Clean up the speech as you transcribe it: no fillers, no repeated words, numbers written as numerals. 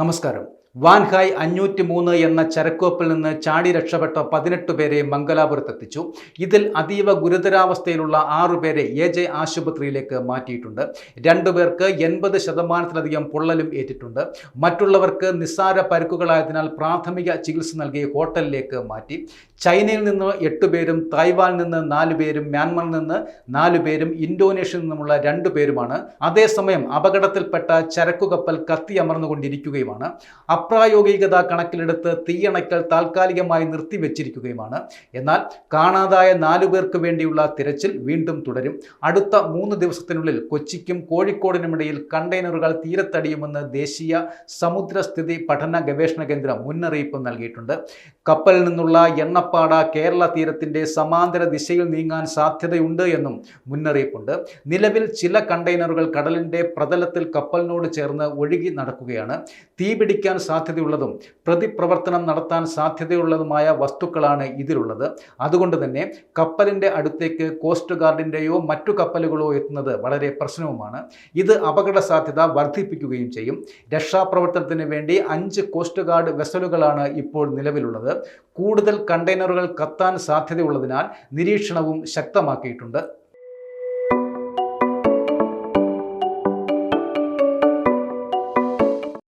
നമസ്കാരം. വാൻഹായ് 503 എന്ന ചരക്കുകപ്പലിൽ നിന്ന് ചാടി രക്ഷപ്പെട്ട 18 പേരെ മംഗലാപുരത്തെത്തിച്ചു. ഇതിൽ അതീവ ഗുരുതരാവസ്ഥയിലുള്ള 6 പേരെ എജെ ആശുപത്രിയിലേക്ക് മാറ്റിയിട്ടുണ്ട്. 2 പേർക്ക് 80% പൊള്ളലും ഏറ്റിട്ടുണ്ട്. മറ്റുള്ളവർക്ക് നിസ്സാര പരുക്കുകളായതിനാൽ പ്രാഥമിക ചികിത്സ നൽകി ഹോട്ടലിലേക്ക് മാറ്റി. ചൈനയിൽ നിന്ന് 8 പേരും തായ്വാനിൽ നിന്ന് 4 പേരും മ്യാൻമറിൽ നിന്ന് 4 പേരും ഇന്തോനേഷ്യയിൽ നിന്നുമുള്ള 2 പേരുമാണ്. അതേസമയം അപകടത്തിൽപ്പെട്ട ചരക്കുകപ്പൽ കത്തിയമർന്നുകൊണ്ടിരിക്കുകയുമാണ്. അപ്രായോഗികത കണക്കിലെടുത്ത് തീയണയ്ക്കൽ താൽക്കാലികമായി നിർത്തിവെച്ചിരിക്കുകയുമാണ്. എന്നാൽ കാണാതായ 4 പേർക്ക് വേണ്ടിയുള്ള തിരച്ചിൽ വീണ്ടും തുടരും. അടുത്ത 3 ദിവസത്തിനുള്ളിൽ കൊച്ചിക്കും കോഴിക്കോടിനുമിടയിൽ കണ്ടെയ്നറുകൾ തീരത്തടിയുമെന്ന് ദേശീയ സമുദ്രസ്ഥിതി പഠന ഗവേഷണ കേന്ദ്രം മുന്നറിയിപ്പ് നൽകിയിട്ടുണ്ട്. കപ്പലിൽ നിന്നുള്ള എണ്ണപ്പാട കേരള തീരത്തിന്റെ സമാന്തര ദിശയിൽ നീങ്ങാൻ സാധ്യതയുണ്ട് എന്നും മുന്നറിയിപ്പുണ്ട്. നിലവിൽ ചില കണ്ടെയ്നറുകൾ കടലിന്റെ പ്രതലത്തിൽ കപ്പലിനോട് ചേർന്ന് ഒഴുകി നടക്കുകയാണ്. തീപിടിക്കാൻ സാധ്യതയുള്ളതും പ്രതിപ്രവർത്തനം നടത്താൻ സാധ്യതയുള്ളതുമായ വസ്തുക്കളാണ് ഇതിലുള്ളത്. അതുകൊണ്ട് തന്നെ കപ്പലിന്റെ അടുത്തേക്ക് കോസ്റ്റ് ഗാർഡിന്റെയോ മറ്റു കപ്പലുകളോ എത്തുന്നത് വളരെ പ്രശ്നവുമാണ്. ഇത് അപകട സാധ്യത വർദ്ധിപ്പിക്കുകയും ചെയ്യും. രക്ഷാപ്രവർത്തനത്തിന് വേണ്ടി 5 കോസ്റ്റ് ഗാർഡ് വെസലുകളാണ് ഇപ്പോൾ നിലവിലുള്ളത്. കൂടുതൽ കണ്ടെയ്നറുകൾ കത്താൻ സാധ്യതയുള്ളതിനാൽ നിരീക്ഷണവും ശക്തമാക്കിയിട്ടുണ്ട്.